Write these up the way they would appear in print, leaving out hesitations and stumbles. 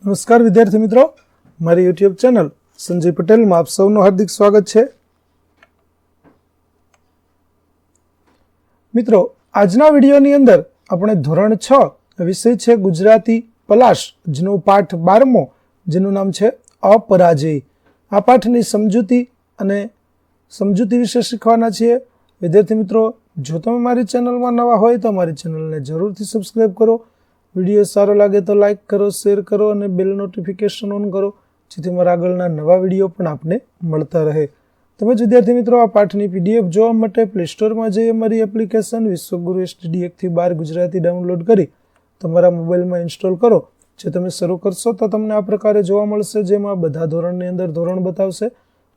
નમસ્કાર વિદ્યાર્થી મિત્રો, મારી યુટ્યુબ ચેનલ સંજય પટેલમાં આપ સૌનું હાર્દિક સ્વાગત છે. મિત્રો, આજના વિડીયોની અંદર આપણે ધોરણ 6 વિષય છે ગુજરાતી પલાશ, જેનો પાઠ 12મો, જેનું નામ છે અપરાજય. આ પાઠની સમજૂતી અને સમજૂતી વિશે શીખવાના છીએ. વિદ્યાર્થી મિત્રો, જો તમે મારી ચેનલમાં નવા હોય તો મારી ચેનલને જરૂરથી સબસ્ક્રાઈબ કરો. વિડીયો સારો લાગે તો લાઇક કરો, શેર કરો અને બેલ નોટિફિકેશન ઓન કરો, જેથી મારા આગળના નવા વિડીયો પણ આપને મળતા રહે. તમે જ વિદ્યાર્થી મિત્રો આ પાઠની પીડીએફ જોવા માટે પ્લે સ્ટોરમાં જઈ અમારી એપ્લિકેશન વિશ્વગુરુ STD 1 થી 12 ગુજરાતી ડાઉનલોડ કરી તમારા મોબાઈલમાં ઇન્સ્ટોલ કરો. જે તમે શરૂ કરશો તો તમને આ પ્રકારે જોવા મળશે, જેમાં બધા ધોરણની અંદર ધોરણ બતાવશે.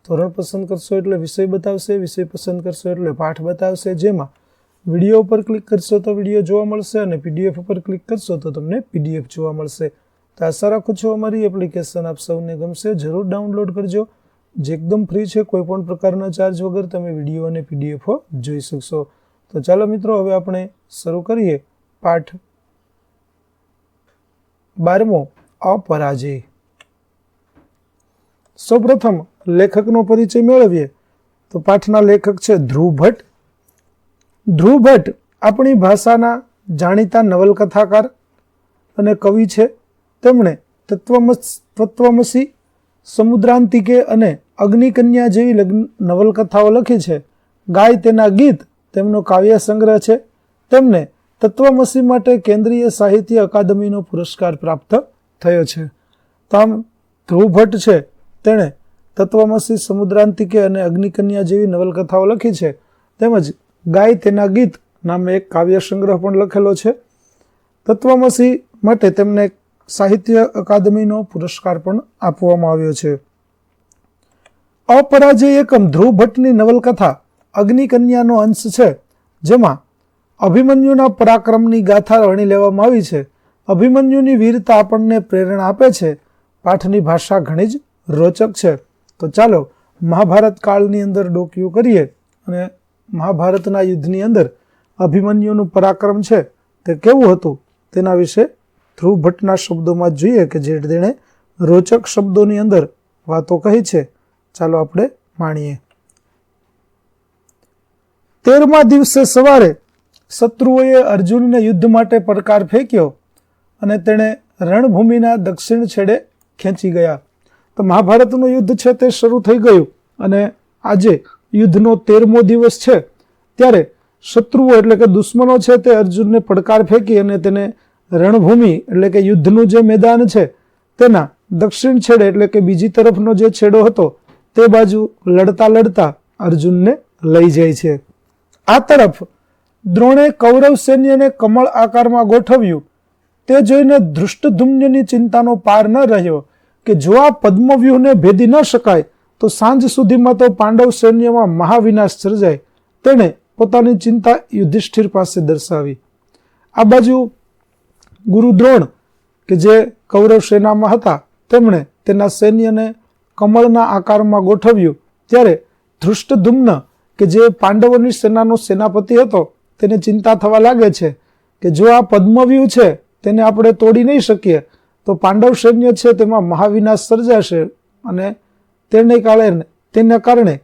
ધોરણ પસંદ કરશો એટલે વિષય બતાવશે, વિષય પસંદ કરશો એટલે પાઠ બતાવશે. જેમાં વિડીયો ઉપર ક્લિક કરશો તો વિડીયો જોવા મળશે અને PDF ઉપર ક્લિક કરશો તો તમને PDF જોવા મળશે. તો આશા રાખું છું અમારી એપ્લિકેશન આપ સૌને ગમશે. જરૂર ડાઉનલોડ કરજો, જે એકદમ ફ્રી છે. કોઈ પણ પ્રકારના ચાર્જ વગર તમે વિડીયો અને PDF જોઈ શકશો. તો ચાલો મિત્રો, હવે આપણે શરૂ કરીએ પાઠ 12મો અપરાજય. સૌપ્રથમ લેખકનો પરિચય મેળવીએ તો પાઠના લેખક છે ધ્રુવ ભટ્ટ. ધ્રુવ ભટ્ટ આપણી ભાષાના જાણીતા નવલકથાકાર અને કવિ છે. તેમણે તત્વમસી, સમુદ્રાંતિકે અને અગ્નિકન્યા જેવી નવલકથાઓ લખી છે. ગાય તેના ગીત તેમનો કાવ્ય સંગ્રહ છે. તેમને તત્વમસી માટે કેન્દ્રીય સાહિત્ય અકાદમીનો પુરસ્કાર પ્રાપ્ત થયો છે. તો આમ ધ્રુવ ભટ્ટ છે, તેણે તત્વમસી, સમુદ્રાંતિકે અને અગ્નિકન્યા જેવી નવલકથાઓ લખી છે. તેમજ ગાય તેના ગીત નામે એક કાવ્ય સંગ્રહ પણ લખેલો છે. તત્વમસી માટે તેમને સાહિત્ય અકાદમીનો પુરસ્કાર પણ આપવામાં આવ્યો છે. અપરાજય એકમ ધ્રુવ ભટ્ટની નવલકથા અગ્નિકન્યાનો અંશ છે, જેમાં અભિમન્યુના પરાક્રમની ગાથા વણી લેવામાં આવી છે. અભિમન્યુની વીરતા આપણને પ્રેરણા આપે છે. પાઠની ભાષા ઘણી જ રોચક છે. તો ચાલો મહાભારત કાળની અંદર ડોકિયું કરીએ અને મહાભારતના યુદ્ધની અંદર અભિમન્યુનું પરાક્રમ છે તે કેવું હતું તેના વિશે ધ્રુવ ભટ્ટના શબ્દોમાં જોઈએ કે જે તેણે રોચક શબ્દોની અંદર વાતો કહી છે. ચાલો આપણે માણીએ. 13મા દિવસે સવારે શત્રુઓએ અર્જુનને યુદ્ધ માટે પડકાર ફેંક્યો અને તેણે રણભૂમિના દક્ષિણ છેડે ખેંચી ગયા. તો મહાભારતનું યુદ્ધ છે તે શરૂ થઈ ગયું અને આજે યુદ્ધનો 13મો દિવસ છે. ત્યારે શત્રુઓ એટલે કે દુશ્મનો છે તે અર્જુનને પડકાર ફેંકી અને તેને રણભૂમિ એટલે કે યુદ્ધનું જે મેદાન છે તેના દક્ષિણ છેડે એટલે કે બીજી તરફનો જે છેડો હતો તે બાજુ લડતા લડતા અર્જુનને લઈ જાય છે. આ તરફ દ્રોણે કૌરવ સૈન્યને કમળ આકારમાં ગોઠવ્યું. તે જોઈને ધૃષ્ટદ્યુમ્નની ચિંતાનો પાર ન રહ્યો કે જો આ પદ્મવ્યૂહને ભેદી ન શકાય તો સાંજ સુધીમાં તો પાંડવ સૈન્યમાં મહાવિનાશ સર્જાય. તેણે પોતાની ચિંતા યુધિષ્ઠિર પાસે દર્શાવી. આ બાજુ ગુરુ દ્રોણ કે જે કૌરવ સેનામાં હતા, તેમણે તેના સૈન્યને કમળના આકારમાં ગોઠવ્યું. ત્યારે ધૃષ્ટદ્યુમ્ન કે જે પાંડવોની સેનાનો સેનાપતિ હતો, તેને ચિંતા થવા લાગે છે કે જો આ પદ્મવ્યૂહ છે તેને આપણે તોડી નહીં શકીએ તો પાંડવ સૈન્ય છે તેમાં મહાવિનાશ સર્જાશે. અને તેને કારણે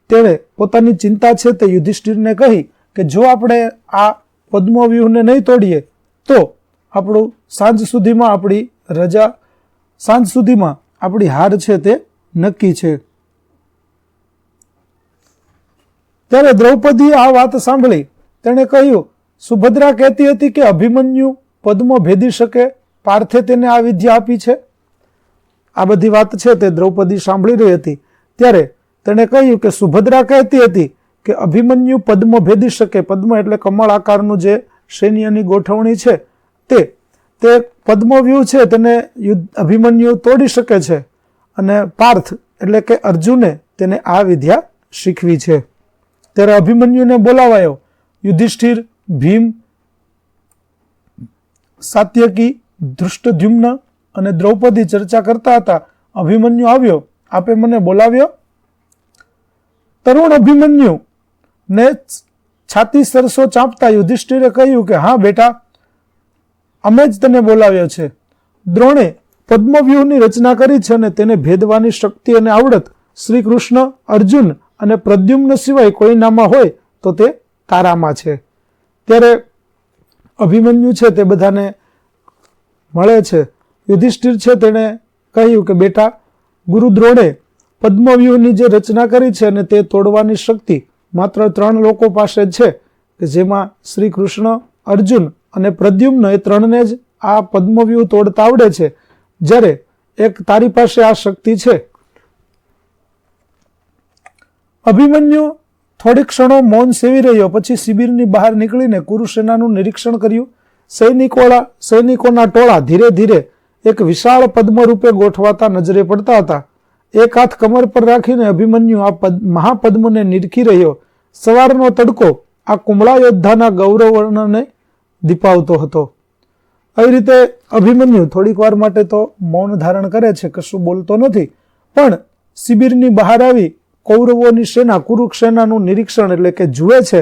તેણે પોતાની ચિંતા છે તે યુધિષ્ઠિરને કહી કે જો આપણે આ પદ્મવ્યૂહને નહીં તોડીએ તો આપણું સાંજ સુધીમાં આપણી હાર છે તે નક્કી છે. ત્યારે દ્રૌપદીએ આ વાત સાંભળી. તેણે કહ્યું, સુભદ્રા કહેતી હતી કે અભિમન્યુ પદ્મ ભેદી શકે, પાર્થે તેને આ વિદ્યા આપી છે. આ બધી વાત છે તે દ્રૌપદી સાંભળી રહી હતી. ત્યારે તેણે કહ્યું કે સુભદ્રા કહેતી હતી કે અભિમન્યુ પદ્મ ભેદી શકે. પદ્મ એટલે કમળ આકારનું જે સૈન્યની ગોઠવણી છે તે પદ્મવ્યૂહ છે તેને અભિમન્યુ તોડી શકે છે અને પાર્થ એટલે કે અર્જુને તેને આ વિદ્યા શીખવી છે. ત્યારે અભિમન્યુને બોલાવાયો. યુધિષ્ઠિર, ભીમ, સાત્યકી, ધૃષ્ટદ્યુમ્ન અને દ્રૌપદી ચર્ચા કરતા હતા. અભિમન્યુ આવ્યો. આપે મને બોલાવ્યો? તરુણ અભિમન્યુ ને છાતી સરસો ચાંપતા યુધિષ્ઠિરે કહ્યું કે હા બેટા, અમે જ તને બોલાવ્યો છે. દ્રોણે પદ્મવ્યૂહની રચના કરી છે અને તેને ભેદવાની શક્તિ અને આવડત શ્રી કૃષ્ણ, અર્જુન અને પ્રદ્યુમ્ન સિવાય કોઈનામાં હોય તો તે તારામાં છે. ત્યારે અભિમન્યુ છે તે બધાને મળે છે. યુધિષ્ઠિર છે તેણે કહ્યું કે બેટા, ગુરુ દ્રોણે પદ્મવ્યૂહની જે રચના કરી છે અને તે તોડવાની શક્તિ માત્ર 3 લોકો પાસે છે, કે જેમાં શ્રી કૃષ્ણ, અર્જુન અને પ્રદ્યુમ્ન એ 3ને જ આ પદ્મવ્યૂહ તોડતા આવડે છે. જ્યારે એક તારી પાસે આ શક્તિ છે. અભિમન્યુ થોડીક ક્ષણો મૌન સેવી રહ્યો. પછી શિબિરની બહાર નીકળીને કુરુસેનાનું નિરીક્ષણ કર્યું. સૈનિકોના ટોળા ધીરે ધીરે એક વિશાળ પદ્મ રૂપે ગોઠવાતા નજરે પડતા હતા. એક હાથ કમર પર રાખીને અભિમન્યુ આ મહાપદ્મને નિરખી રહ્યો. સવારનો તડકો આ કુમળા યોદ્ધાના ગૌરવર્ણને દીપાવતો હતો. આવી રીતે અભિમન્યુ થોડીક વાર માટે તો મૌન ધારણ કરે છે, કશું બોલતો નથી. પણ શિબિરની બહાર આવી કૌરવોની સેના, કુરુક્ષેનાનું નિરીક્ષણ એટલે કે જુએ છે.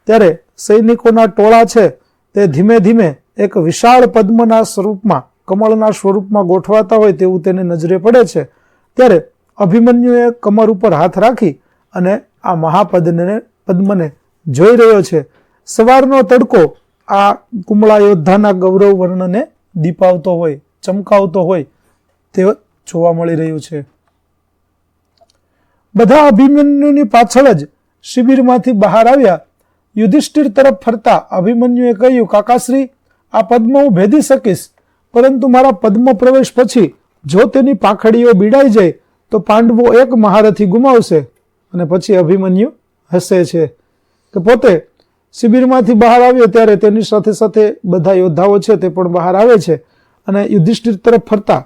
ત્યારે સૈનિકોના ટોળા છે તે ધીમે ધીમે એક વિશાળ પદ્મના સ્વરૂપમાં, કમળના સ્વરૂપમાં ગોઠવાતા હોય તેવું તેને નજરે પડે છે. ત્યારે અભિમન્યુએ કમર ઉપર હાથ રાખી અને આ મહાપદ્મને જોઈ રહ્યો છે. સવારનો તડકો આ કુમળા યોદ્ધાના ગૌરવ વર્ણને દીપાવતો હોય, ચમકાવતો હોય તે જોવા મળી રહ્યું છે. બધા અભિમન્યુની પાછળ જ શિબિરમાંથી બહાર આવ્યા. યુધિષ્ઠિર તરફ ફરતા અભિમન્યુએ કહ્યું, કાકાશ્રી, આ પદ્મ હું ભેદી શકીશ, પરંતુ મારા પદ્મ પ્રવેશ પછી જો તેની પાંખડીઓ બીડાઈ જાય તો પાંડવો એક મહારથી ગુમાવશે. અને પછી અભિમન્યુ હસે છે કે પોતે શિબિરમાંથી બહાર આવ્યો ત્યારે તેની સાથે સાથે બધા યોદ્ધાઓ છે તે પણ બહાર આવે છે. અને યુધિષ્ઠિર તરફ ફરતા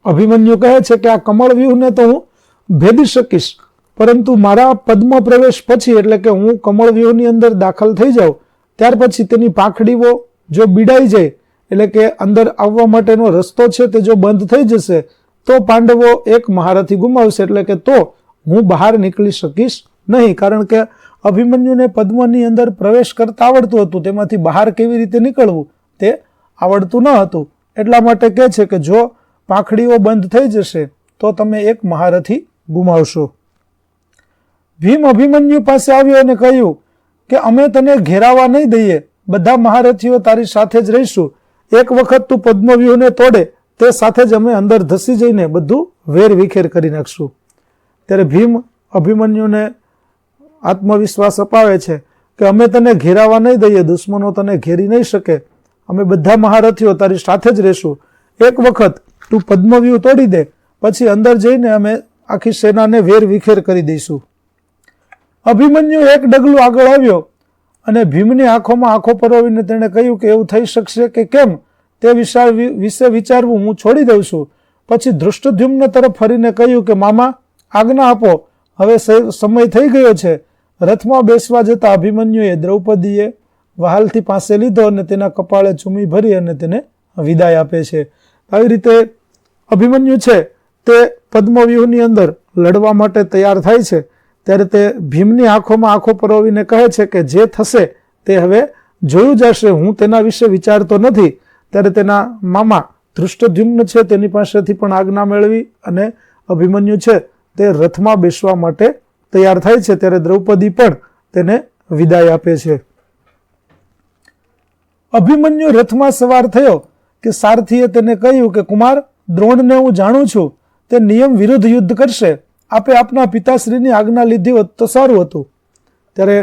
અભિમન્યુ કહે છે કે આ કમળ વ્યૂહને તો હું ભેદી શકીશ, પરંતુ મારા પદ્મ પ્રવેશ પછી, એટલે કે હું કમળ વ્યૂહની અંદર દાખલ થઈ જાઉં ત્યાર પછી તેની પાંખડીઓ જો બીડાઈ જાય, એટલે કે અંદર આવવા માટેનો રસ્તો છે તે જો બંધ થઈ જશે તો પાંડવો એક મહારથી ગુમાવશે. એટલે કે તો હું બહાર નીકળી શકીશ નહીં. કારણ કે અભિમન્યુને પદ્મની અંદર પ્રવેશ કરતા આવડતું હતું, તેમાંથી બહાર કેવી રીતે નીકળવું તે આવડતું ન હતું. એટલા માટે કહે છે કે જો પાંખડીઓ બંધ થઈ જશે તો તમે એક મહારથી ગુમાવશો. ભીમ અભિમન્યુ પાસે આવ્યો અને કહ્યું કે અમે તને ઘેરાવા નહીં દઈએ, બધા મહારથીઓ તારી સાથે જ રહીશું. એક વખત તું પદ્મવ્યૂહને તોડે તે સાથે જ અમે અંદર ધસી જઈને બધું વેર વિખેર કરી નાખશું. ત્યારે ભીમ અભિમન્યુને આત્મવિશ્વાસ અપાવે છે કે અમે તને ઘેરાવા નહીં દઈએ, દુશ્મનો તને ઘેરી નહીં શકે, અમે બધા મહારથીઓ તારી સાથે જ રહેશું. એક વખત તું પદ્મવ્યૂહ તોડી દે, પછી અંદર જઈને અમે આખી સેનાને વેર વિખેર કરી દઈશું. અભિમન્યુ એક ડગલું આગળ આવ્યો અને ભીમની આંખોમાં આંખો પરોવીને તેણે કહ્યું કે એવું થઈ શકશે કે કેમ તે વિશે વિચારવું હું છોડી દઉં છું. પછી ધૃષ્ટદ્યુમ્ન તરફ ફરીને કહ્યું કે મામા, આજ્ઞા આપો, હવે સમય થઈ ગયો છે. રથમાં બેસવા જતા અભિમન્યુએ દ્રૌપદીએ વહાલથી પાસે લીધો અને તેના કપાળે ચૂમી ભરી અને તેને વિદાય આપે છે. આવી રીતે અભિમન્યુ છે તે પદ્મવ્યૂહની અંદર લડવા માટે તૈયાર થાય છે. ત્યારે તે ભીમની આંખોમાં આંખો પરોવીને કહે છે કે જે થશે તે હવે જોયું જશે, હું તેના વિશે વિચારતો નથી. ત્યારે તેના મામા ધૃષ્ટદ્યુમ્ન છે તેની પાસેથી પણ આજ્ઞા મેળવી અને અભિમન્યુ છે તે રથમાં બેસવા માટે તૈયાર થાય છે. ત્યારે દ્રૌપદી પણ તેને વિદાય આપે છે. અભિમન્યુ રથમાં સવાર થયો કે સારથીએ તેને કહ્યું કે કુમાર, દ્રોણને હું જાણું છું, તે નિયમ વિરુદ્ધ યુદ્ધ કરશે. આપે આપના પિતાશ્રીની આજ્ઞા લીધી હોત તો સારું હતું. ત્યારે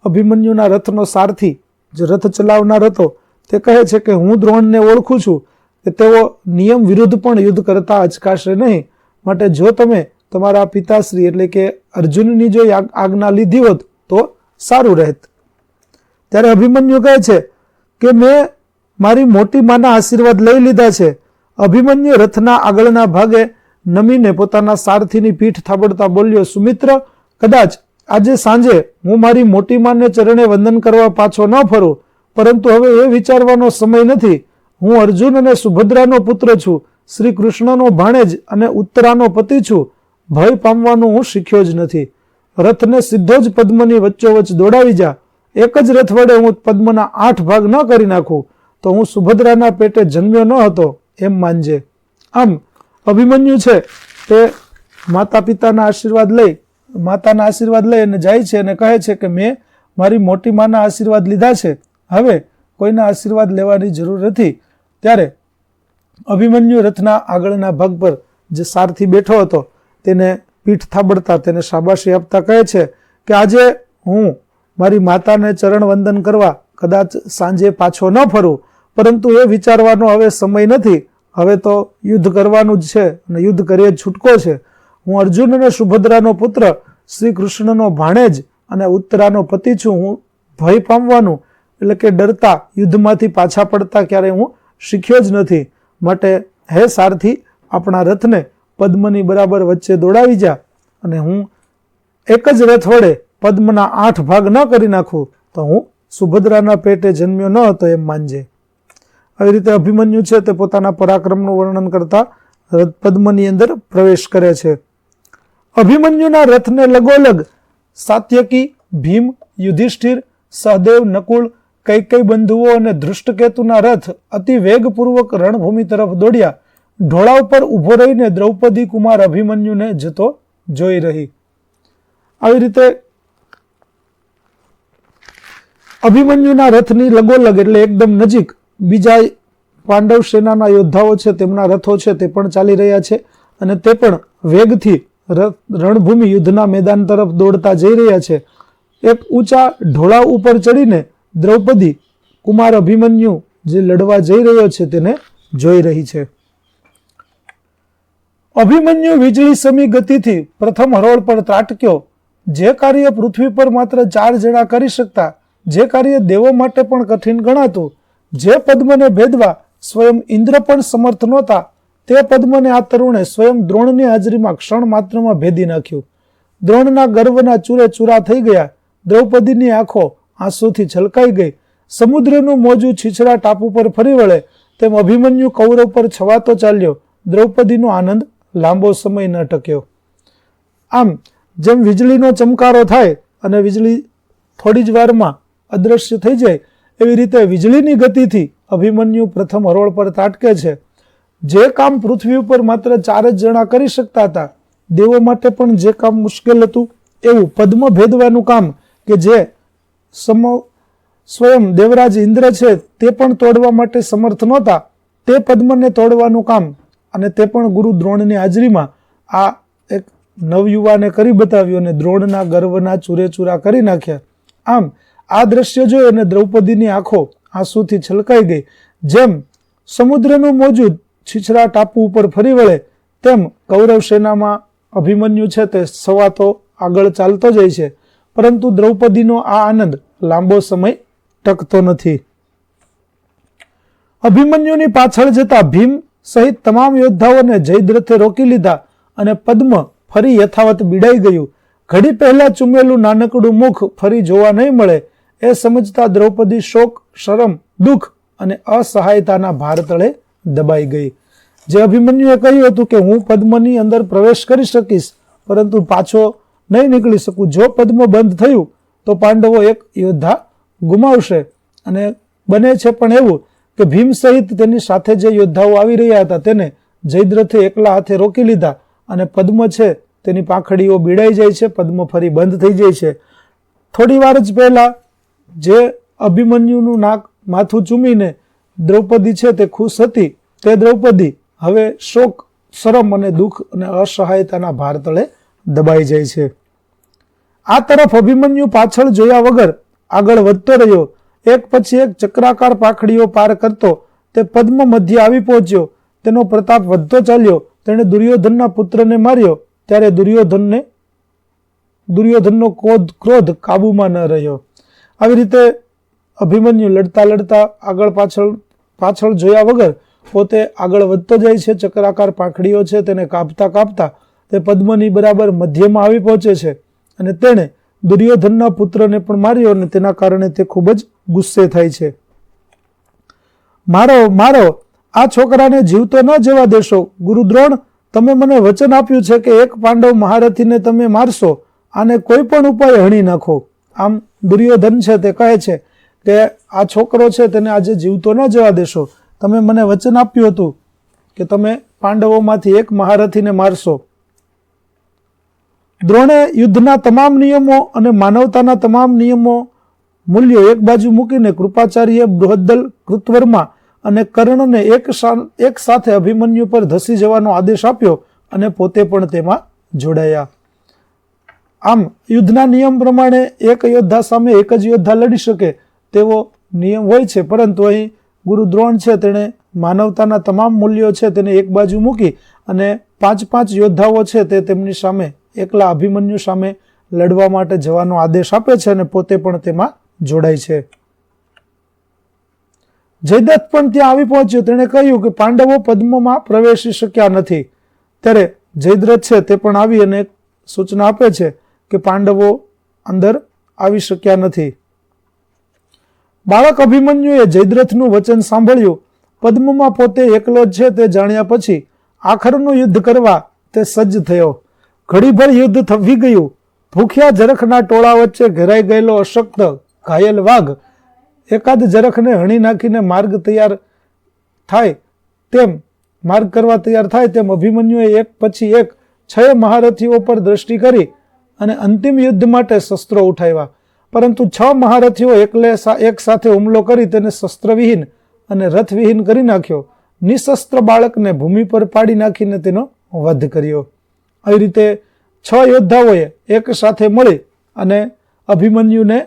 અભિમન્યુના રથનો સારથી, જે રથ ચલાવનાર હતો, તે કહે છે કે હું દ્રોણને ઓળખું છું કે તેઓ નિયમ વિરુદ્ધ પણ યુદ્ધ કરતા અચકાશે નહીં. માટે જો તમે તમારા પિતાશ્રી એટલે કે અર્જુનની જો આજ્ઞા લીધી હોત તો સારું રહેત. ત્યારે અભિમન્યુ કહે છે કે મેં મારી મોટી માના આશીર્વાદ લઈ લીધા છે. અભિમન્યુ રથના આગળના ભાગે નમીને પોતાના સારથીની પીઠ થાબડતા બોલ્યો, સુમિત્ર, કદાચ આજે સાંજે હું મારી મોટી માને ચરણે વંદન કરવા પાછો ન ફરું, પરંતુ હવે એ વિચારવાનો સમય નથી. હું અર્જુન અને સુભદ્રાનો પુત્ર છું, શ્રી કૃષ્ણનો ભાણેજ અને ઉત્તરાનો પતિ છું. ભય પામવાનું હું શીખ્યો જ નથી. રથને સીધો જ પદ્મની વચ્ચોવચ્ચ દોડાવી જા. એક જ રથ વડે હું પદ્મના 8 ભાગ ન કરી નાખું તો હું સુભદ્રાના પેટે જન્મ્યો ન હતો એમ માનજે. આમ અભિમન્યુ છે તે માતાના આશીર્વાદ લઈ અને જાય છે અને કહે છે કે મેં મારી મોટી માના આશીર્વાદ લીધા છે, હવે કોઈના આશીર્વાદ લેવાની જરૂર નથી. ત્યારે અભિમન્યુ રથના આગળના ભાગ પર જે સારથી બેઠો હતો તેને પીઠ થાબડતા તેને શાબાશી આપતા કહે છે કે આજે હું મારી માતાને ચરણ વંદન કરવા કદાચ સાંજે પાછો ન ફરું, પરંતુ એ વિચારવાનો હવે સમય નથી. હવે તો યુદ્ધ કરવાનું જ છે અને યુદ્ધ કરીએ છૂટકો છે. હું અર્જુન અને સુભદ્રાનો પુત્ર, શ્રી કૃષ્ણનો ભાણેજ અને ઉત્તરાનો પતિ છું. હું ભય પામવાનું એટલે કે ડરતા યુદ્ધમાંથી પાછા પડતા ક્યારેય હું શીખ્યો જ નથી. માટે હે સારથી, આપણા રથને પદ્મની બરાબર વચ્ચે દોડાવી જા અને હું એક જ રથ વડે પદ્મના 8 ભાગ ન કરી નાખું તો હું સુભદ્રાના પેટે જન્મ્યો ન હતો એમ માનજે. આવી રીતે અભિમન્યુ છે તે પોતાના પરાક્રમનું વર્ણન કરતા પદ્મની અંદર પ્રવેશ કરે છે. અભિમન્યુના રથને લગોલગ સાત્યકી, ભીમ, યુધિષ્ઠિર, સહદેવ, નકુળ, કૈકેયી બંધુઓ અને ધૃષ્ટકેતુના રથ અતિ વેગપૂર્વક રણભૂમિ તરફ દોડ્યા. ઢોળા ઉપર ઉભો રહીને દ્રૌપદી કુમાર અભિમન્યુને જતો જોઈ રહી. આવી રીતે અભિમન્યુના રથની લગોલગ એટલે એકદમ નજીક બીજા પાંડવ સેનાના યોદ્ધાઓ છે, તેમના રથો છે તે પણ ચાલી રહ્યા છે અને તે પણ વેગથી રણભૂમિ યુદ્ધના મેદાન તરફ દોડતા જઈ રહ્યા છે. એક ઊંચા ઢોળા ઉપર ચડીને દ્રૌપદી કુમાર અભિમન્યુ જે લડવા જઈ રહ્યો છે તેને જોઈ રહી છે. અભિમન્યુ વીજળી સમી ગતિથી પ્રથમ હરોળ પર ત્રાટક્યો. જે કાર્ય પૃથ્વી પર માત્ર 4 જણા કરી શકતા, જે કાર્ય દેવો માટે પણ કઠિન ગણાતું, જે પદ્મને ભેદવા સ્વયં ઇન્દ્ર પણ સમર્થ નહોતા, તે પદ્મને આ તરુણે સ્વયં દ્રોણની હાજરીમાં ક્ષણ માત્રમાં ભેદી નાખ્યું. દ્રોણના ગર્વના ચૂરે ચૂરા થઈ ગયા. દ્રૌપદીની આંખો આંસુથી છલકાઈ ગઈ. સમુદ્રનું મોજું છીછરા ટાપુ પર ફરી વળે તેમ અભિમન્યુ કૌરવ પર છવાતો ચાલ્યો. દ્રૌપદીનો આનંદ લાંબો સમય ન ટક્યો. આમ જેમ વીજળીનો ચમકારો થાય અને વીજળી થોડી જ વારમાં અદ્રશ્ય થઈ જાય, એવી રીતે વીજળીની ગતિથી અભિમન્યુ પ્રથમ હરોળ પર ત્રાટકે છે. જે કામ પૃથ્વી ઉપર માત્ર 4 જ જણા કરી શકતા હતા, દેવો માટે પણ જે કામ મુશ્કેલ હતું, એવું પદ્મ ભેદવાનું કામ કે જે સ્વયં દેવરાજ ઇન્દ્ર છે તે પણ તોડવા માટે સમર્થ નહોતા, તે પદ્મને તોડવાનું કામ અને તે પણ ગુરુ દ્રોણની હાજરીમાં આ એક નવયુવાને કરી બતાવ્યું અને દ્રોણના ગર્વના ચૂરેચૂરા કરી નાખ્યા. આમ આ દ્રશ્ય જોઈ અને દ્રૌપદીની આંખો આંસુથી છલકાઈ ગઈ. જેમ સમુદ્રનું મોજું છીછરા ટાપુ ઉપર ફરી વળે તેમ કૌરવ સેનામાં અભિમન્યુ છે તે સવાતો આગળ ચાલતો જાય છે, પરંતુ દ્રૌપદીનો આ આનંદ લાંબો સમય ટકતો નથી. અભિમન્યુની પાછળ જતા ભીમ સહિત તમામ યોદ્ધાઓને જયદ્રથે રોકી લીધા અને પદ્મ ફરી યથાવત બીડાઈ ગયું. ઘડી પહેલા ચૂમેલું નાનકડું મુખ ફરી જોવા નહીં મળે એ સમજતા દ્રૌપદી શોક, શરમ, દુઃખ અને અસહાયતાના ભાર તળે દબાઈ ગઈ. જે અભિમન્યુએ કહ્યું હતું કે હું પદ્મની અંદર પ્રવેશ કરી શકીશ, પરંતુ પાછો નહીં નીકળી શકું. જો પદ્મ બંધ થયું તો પાંડવો એક યોદ્ધા ગુમાવશે. અને બને છે પણ એવું કે ભીમ સહિત તેની સાથે જે યોદ્ધાઓ આવી રહ્યા હતા તેને જયદ્રથે એકલા હાથે રોકી લીધા અને પદ્મ છે તેની પાંખડીઓ બીડાઈ જાય છે, પદ્મ ફરી બંધ થઈ જાય છે. થોડી વાર જ પહેલા જે અભિમન્યુનું માથું ચૂમીને દ્રૌપદી છે તે ખુશ હતી, તે દ્રૌપદી હવે શોક, શરમ અને દુઃખ અને અસહાયતાના ભાર તળે દબાઈ જાય છે. આ તરફ અભિમન્યુ પાછળ જોયા વગર આગળ વધતો રહ્યો. એક પછી એક ચક્રાકાર પાંખડીઓ પાર કરતો તે પદ્મ મધ્ય આવી પહોંચ્યો. તેનો પ્રતાપ વધતો ચાલ્યો. તેણે દુર્યોધનના પુત્રને માર્યો ત્યારે દુર્યોધનનો ક્રોધ કાબુમાં ન રહ્યો. આવી રીતે અભિમન્યુ લડતા લડતા આગળ પાછળ જોયા વગર પોતે આગળ વધતો જાય છે. ચક્રાકાર પાંખડીઓ છે તેને કાપતા કાપતા તે પદ્મની બરાબર મધ્યમાં આવી પહોંચે છે અને તેણે દુર્યોધનના પુત્રને પણ માર્યો અને તેના કારણે તે ખૂબ જ ગુસ્સે થાય છે. મારો આ છોકરાને જીવતો ન જવા દેશો. ગુરુ દ્રોણ, તમે મને વચન આપ્યું છે કે એક પાંડવ મહારથીને તમે મારશો, આને કોઈ પણ ઉપાય હણી નાખો. આમ દુર્યોધન છે તે કહે છે કે આ છોકરો છે તેને આજે જીવતો ન જવા દેશો. તમે મને વચન આપ્યું હતું કે તમે પાંડવોમાંથી એક મહારથીને મારશો. દ્રોણે યુદ્ધના તમામ નિયમો અને માનવતાના તમામ નિયમો મૂલ્યો એક બાજુ મૂકીને કૃપાચાર્ય, બૃહદ્દલ, કૃતવર્મા અને કર્ણને એક સાથે અભિમન્યુ પર ધસી જવાનો આદેશ આપ્યો અને પોતે પણ તેમાં જોડાયા. આમ યુદ્ધના નિયમ પ્રમાણે એક યોદ્ધા સામે એક જ યોદ્ધા લડી શકે તેવો નિયમ હોય છે, પરંતુ અહીં ગુરુ દ્રોણ છે તેણે માનવતાના તમામ મૂલ્યો છે તેને એક બાજુ મૂકી અને 5 યોદ્ધાઓ છે તે તેમની સામે એકલા અભિમન્યુ સામે લડવા માટે જવાનો આદેશ આપે છે અને પોતે પણ તેમાં જોડાય છે. જયદ્રથ પણ ત્યાં આવી પહોંચ્યો. તેણે કહ્યું કે પાંડવો પદ્મમાં પ્રવેશી શક્યા નથી. ત્યારે જયદ્રથ છે તે પણ આવી અને સૂચના આપે છે કે પાંડવો અંદર આવી શક્યા નથી. બાળક અભિમન્યુએ જયદ્રથનું વચન સાંભળ્યું. પદ્મમાં પોતે એકલો જ છે તે જાણ્યા પછી આખરનું યુદ્ધ કરવા તે સજ્જ થયો. ઘડીભર યુદ્ધ થવી ગયું. ભૂખ્યા જરખના ટોળા વચ્ચે ઘેરાઈ ગયેલો અશક્ત ઘાયલ વાઘ એકાદ જરખને હણી નાખીને માર્ગ કરવા તૈયાર થાય તેમ અભિમન્યુએ એક પછી એક 6 મહારથીઓ પર દ્રષ્ટિ કરી અને અંતિમ યુદ્ધ માટે શસ્ત્રો ઉઠાવ્યા. પરંતુ 6 મહારથીઓ એક સાથે હુમલો કરી તેને શસ્ત્રવિહીન અને રથવિહીન કરી નાખ્યો. નિશસ્ત્ર બાળકને ભૂમિ પર પાડી નાખીને તેનો વધ કર્યો. આવી રીતે 6 યોદ્ધાઓએ એક સાથે મળી અને અભિમન્યુને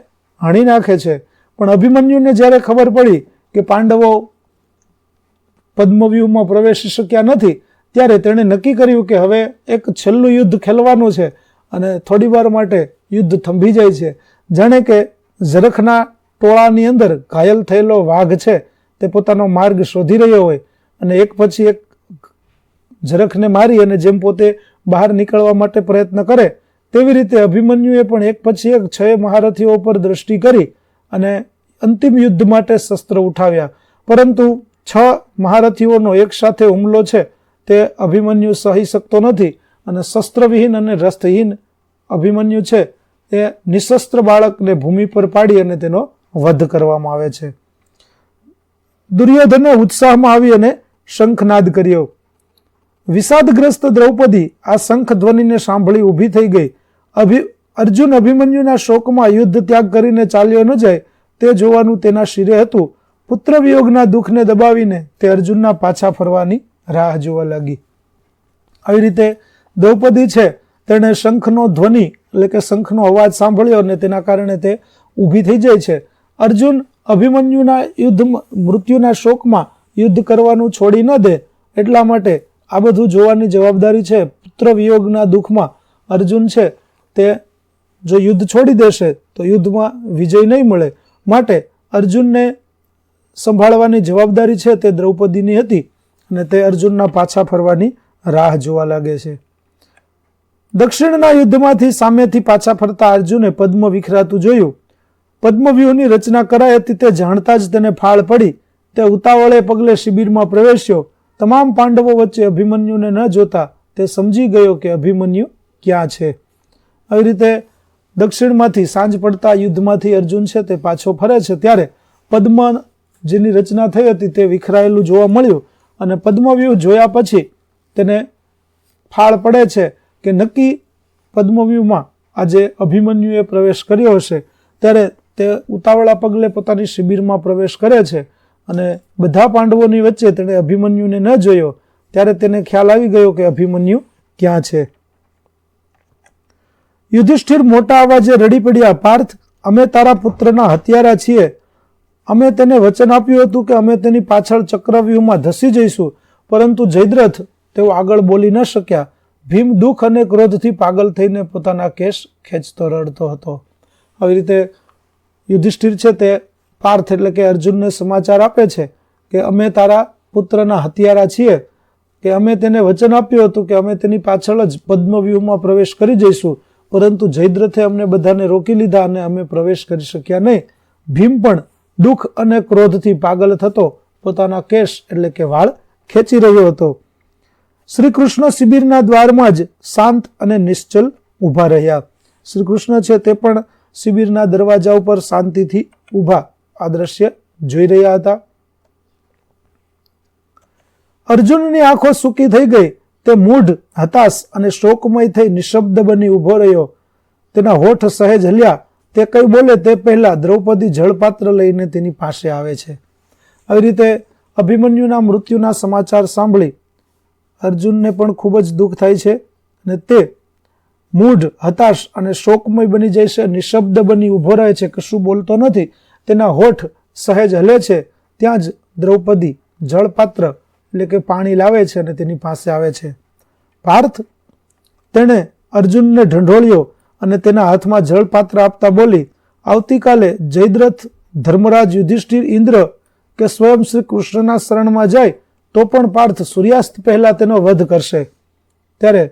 હણી નાખે છે. પણ અભિમન્યુને જ્યારે ખબર પડી કે પાંડવો પદ્મવ્યૂહમાં પ્રવેશી શક્યા નથી, ત્યારે તેણે નક્કી કર્યું કે હવે એક છેલ્લું યુદ્ધ ખેલવાનું છે અને થોડી વાર માટે યુદ્ધ થંભી જાય છે. જાણે કે જરખના ટોળાની અંદર ઘાયલ થયેલો વાઘ છે તે પોતાનો માર્ગ શોધી રહ્યો હોય અને એક પછી એક જરખને મારી અને જેમ પોતે બહાર નીકળવા માટે પ્રયત્ન કરે તેવી રીતે અભિમન્યુએ પણ એક પછી એક 6 મહારથીઓ પર દ્રષ્ટિ કરી અને અંતિમ યુદ્ધ માટે શસ્ત્ર ઉઠાવ્યા. પરંતુ 6 મહારથીઓનો એક સાથે હુમલો છે તે અભિમન્યુ સહી શકતો નથી અને શસ્ત્રવિહીન અને રથહીન અભિમન્યુ છે એ નિશસ્ત્ર બાળકને ભૂમિ પર પાડી અને તેનો વધ કરવામાં આવે છે. દુર્યોધને ઉત્સાહમાં આવી અને શંખનાદ કર્યો. વિષાદગ્રસ્ત દ્રૌપદી આ શંખ ધ્વનિને સાંભળી ઊભી થઈ ગઈ. અર્જુન અભિમન્યુના શોકમાં યુદ્ધ ત્યાગ કરીને ચાલ્યો ન જાય તે જોવાનું તેના શિરે હતું. પુત્ર વિયોગના દુઃખને દબાવીને તે અર્જુનના પાછા ફરવાની રાહ જોવા લાગી. આવી રીતે દ્રૌપદી છે તેણે શંખનો ધ્વનિ એટલે કે શંખનો અવાજ સાંભળ્યો અને તેના કારણે તે ઊભી થઈ જાય છે. અર્જુન અભિમન્યુના મૃત્યુના શોકમાં યુદ્ધ કરવાનું છોડી ન દે એટલા માટે આ બધું જોવાની જવાબદારી છે. પુત્ર વિયોગના દુઃખમાં અર્જુન છે તે જો યુદ્ધ છોડી દેશે તો યુદ્ધમાં વિજય નહીં મળે. માટે અર્જુનને સંભાળવાની જવાબદારી છે તે દ્રૌપદીની હતી અને તે અર્જુનના પાછા ફરવાની રાહ જોવા લાગે છે. દક્ષિણના યુદ્ધમાંથી સામેથી પાછા ફરતા અર્જુને પદ્મ વિખરાતું જોયું. પદ્મવ્યૂહની રચના કરાઈ હતી તે જાણતા જ તેને ફાળ પડી. તે ઉતાવળે પગલે શિબિરમાં પ્રવેશ્યો. તમામ પાંડવો વચ્ચે અભિમન્યુને ન જોતા તે સમજી ગયો કે અભિમન્યુ ક્યાં છે. આવી રીતે દક્ષિણમાંથી સાંજ પડતા યુદ્ધમાંથી અર્જુન છે તે પાછો ફરે છે ત્યારે પદ્મ જેની રચના થઈ હતી તે વિખરાયેલું જોવા મળ્યું અને પદ્મવ્યૂહ જોયા પછી તેને ફાળ પડે છે કે નક્કી પદ્મવ્યૂહમાં આજે અભિમન્યુએ પ્રવેશ કર્યો હશે. ત્યારે તે ઉતાવળા પગલે પોતાની શિબિરમાં પ્રવેશ કરે છે અને બધા પાંડવોની વચ્ચે તેણે અભિમન્યુને ન જોયો ત્યારે તેને ખ્યાલ આવી ગયો કે અભિમન્યુ ક્યાં છે. યુધિષ્ઠિર મોટા અવાજે રડી પડ્યા, પાર્થ, અમે તારા પુત્રના હત્યારા છીએ. અમે તેને વચન આપ્યું હતું કે અમે તેની પાછળ ચક્રવ્યૂહમાં ધસી જઈશું, પરંતુ જયદ્રથ તેઓ આગળ બોલી ન શક્યા. ભીમ દુઃખ અને ક્રોધથી પાગલ થઈને પોતાના કેશ ખેંચતો રડતો હતો. આવી રીતે યુધિષ્ઠિર છે તે પાર્થ એટલે કે અર્જુનને સમાચાર આપે છે કે અમે તારા પુત્રના હત્યારા છીએ, કે અમે તેને વચન આપ્યું હતું કે અમે તેની પાછળ જ પદ્મવ્યૂહમાં પ્રવેશ કરી જઈશું, પરંતુ જયદ્રથે અમને બધાને રોકી લીધા અને અમે પ્રવેશ કરી શક્યા નહીં. ભીમ પણ દુઃખ અને ક્રોધથી પાગલ થતો પોતાના કેશ એટલે કે વાળ ખેંચી રહ્યો હતો. શ્રી કૃષ્ણ શિબિરના દ્વારમાં જ શાંત અને નિશ્ચલ ઊભા રહ્યા. શ્રી કૃષ્ણ છે તે પણ શિબિરના દરવાજા ઉપર શાંતિથી ઊભા આ દ્રશ્ય જોઈ રહ્યા હતા. અર્જુનની આંખો સૂકી થઈ ગઈ. તે મૂઢ, હતાશ અને શોકમય થઈ નિશબ્દ બની ઊભો રહ્યો. તેના હોઠ સહેજ હલ્યા. તે કંઈ બોલે તે પહેલા દ્રૌપદી જળપાત્ર લઈને તેની પાસે આવે છે. આવી રીતે અભિમન્યુના મૃત્યુના સમાચાર સાંભળી અર્જુનને પણ ખૂબ જ દુઃખ થાય છે અને તે મૂઢ, હતાશ અને શોકમય બની જાય છે. નિશબ્દ બની ઊભો રહે છે, કશું બોલતો નથી. તેના હોઠ સહેજ હલે છે. ત્યાં જ દ્રૌપદી જળપાત્ર એટલે કે પાણી લાવે છે અને તેની પાસે આવે છે. પાર્થ તેણે અર્જુનને ઢંઢોળ્યો અને તેના હાથમાં જળપાત્ર આપતા બોલી, આવતીકાલે જયદ્રથ, ધર્મરાજ, યુધિષ્ઠિર, ઇન્દ્ર કે સ્વયં શ્રી કૃષ્ણના શરણમાં જાય તો પણ પાર્થ સૂર્યાસ્ત પહેલા તેનો વધ કરશે. ત્યારે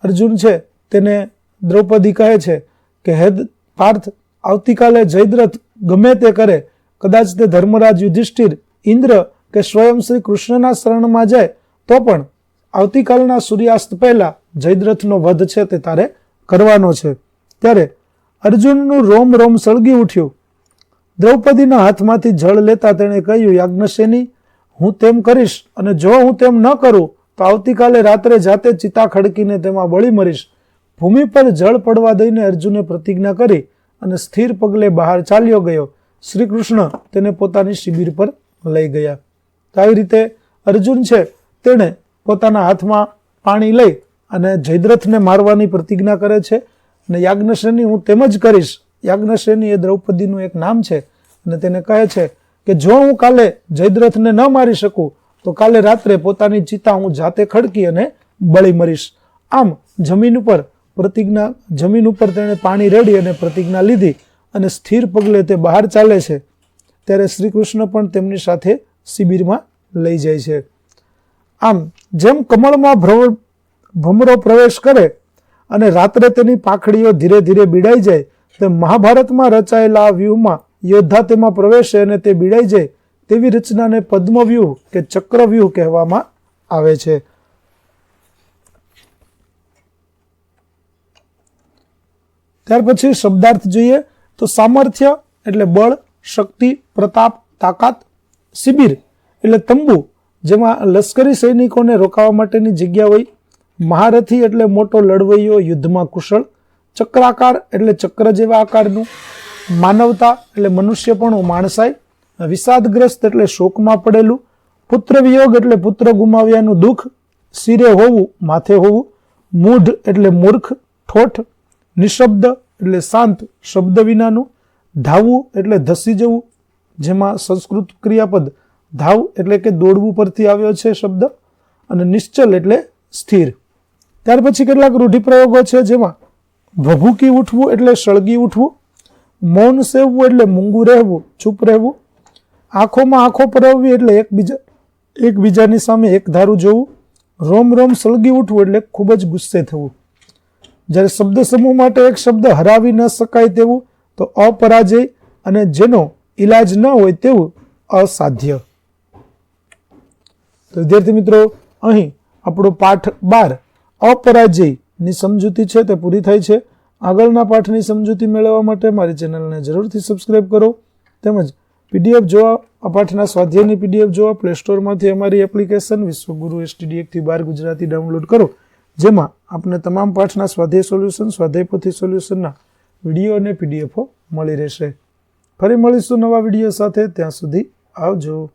અર્જુન છે તેને દ્રૌપદી કહે છે કે હે પાર્થ, આવતીકાલે જયદ્રથ ગમે તે કરે, કદાચ તે ધર્મરાજ, યુધિષ્ઠિર, ઇન્દ્ર કે સ્વયં શ્રી કૃષ્ણના શરણમાં જાય તો પણ આવતીકાલના સૂર્યાસ્ત પહેલા જયદ્રથનો વધ છે તે તારે કરવાનો છે. ત્યારે અર્જુનનું રોમ રોમ સળગી ઉઠ્યું. દ્રૌપદીના હાથમાંથી જળ લેતા તેણે કહ્યું, યાજ્ઞસેની, હું તેમ કરીશ અને જો હું તેમ ન કરું તો આવતીકાલે રાત્રે જાતે ચિતા ખડકીને તેમાં બળી મરીશ. ભૂમિ પર જળ પડવા દઈને અર્જુને પ્રતિજ્ઞા કરી અને સ્થિર પગલે બહાર ચાલ્યો ગયો. શ્રી કૃષ્ણ તેને પોતાની શિબિર પર લઈ ગયા. આવી રીતે અર્જુન છે તેણે પોતાના હાથમાં પાણી લઈ અને જયદ્રથને મારવાની પ્રતિજ્ઞા કરે છે અને યાજ્ઞસેની, હું તેમ જ કરીશ. યાજ્ઞસેની એ દ્રૌપદીનું એક નામ છે અને તેને કહે છે કે જો હું કાલે જયદ્રથને ન મારી શકું તો કાલે રાત્રે પોતાની ચિતા હું જાતે ખડકી અને બળી મરીશ. આમ જમીન ઉપર તેણે પાણી રેડી અને પ્રતિજ્ઞા લીધી અને સ્થિર પગલે તે બહાર ચાલે છે. ત્યારે શ્રી કૃષ્ણ પણ તેમની સાથે શિબિરમાં લઈ જાય છે. આમ જેમ કમળમાં ભમરો પ્રવેશ કરે અને રાત્રે તેની પાંખડીઓ ધીરે ધીરે બીડાઈ જાય, તેમ મહાભારતમાં રચાયેલા આ વ્યૂહમાં યોદ્ધા તેમાં પ્રવેશે અને તે બીડાઈ જાય તેવી રચનાને પદ્મવ્યૂહ કે ચક્રવ્યૂહ કહેવામાં આવે છે. ત્યાર પછી શબ્દાર્થ જોઈએ તો સામર્થ્ય એટલે બળ, શક્તિ, પ્રતાપ, તાકાત. શિબિર એટલે તંબુ જેમાં લશ્કરી સૈનિકોને રોકાવા માટેની જગ્યા હોય. મહારથી એટલે મોટો લડવૈયો, યુદ્ધમાં કુશળ. ચક્રાકાર એટલે ચક્ર જેવા આકારનું. માનવતા એટલે મનુષ્યપણું, માણસાઈ. વિષાદગ્રસ્ત એટલે શોકમાં પડેલું. પુત્ર વિયોગ એટલે પુત્ર ગુમાવ્યાનું દુઃખ. શિરે હોવું, માથે હોવું. મૂઢ એટલે મૂર્ખ, ઠોઠ. નિશબ્દ એટલે શાંત, શબ્દ વિનાનું. ધાવવું એટલે ધસી જવું, જેમાં સંસ્કૃત ક્રિયાપદ ધાવ એટલે કે દોડવું પરથી આવ્યો છે શબ્દ. અને નિશ્ચલ એટલે સ્થિર. ત્યાર પછી કેટલાક રૂઢિપ્રયોગો છે જેમાં ભભૂકી ઉઠવું એટલે સળગી ઉઠવું. મૌન સેવવું એટલે મૂંગું રહેવું, ચૂપ રહેવું. આંખોમાં આંખો પરોવવી એટલે એકબીજાની સામે એક ધારું જોવું. રોમ રોમ સળગી ઉઠવું એટલે ખૂબ જ ગુસ્સે થવું. જ્યારે શબ્દ સમૂહ માટે એક શબ્દ હરાવી ન શકાય તેવું તો અપરાજય અને જેનો ઈલાજ ન હોય તેવું અસાધ્ય. તો વિદ્યાર્થી મિત્રો, અહીં આપણો પાઠ 12 અપરાજયની સમજૂતી છે તે પૂરી થાય છે. આગળના પાઠની સમજૂતી મેળવવા માટે મારી ચેનલને જરૂરથી સબસ્ક્રાઇબ કરો. તેમજ પીડીએફ જોવા, આ પાઠના સ્વાધ્યાયની પીડીએફ જોવા પ્લે સ્ટોરમાંથી અમારી એપ્લિકેશન વિશ્વગુરુ STD 1-12 ગુજરાતી ડાઉનલોડ કરો, જેમાં આપને તમામ પાઠના સ્વાધ્યાય સોલ્યુશન, સ્વાધ્યાય પોથી સોલ્યુશનના વિડીયો અને પીડીએફો મળી રહેશે. ફરી મળીશું નવા વિડીયો સાથે. ત્યાં સુધી આવજો.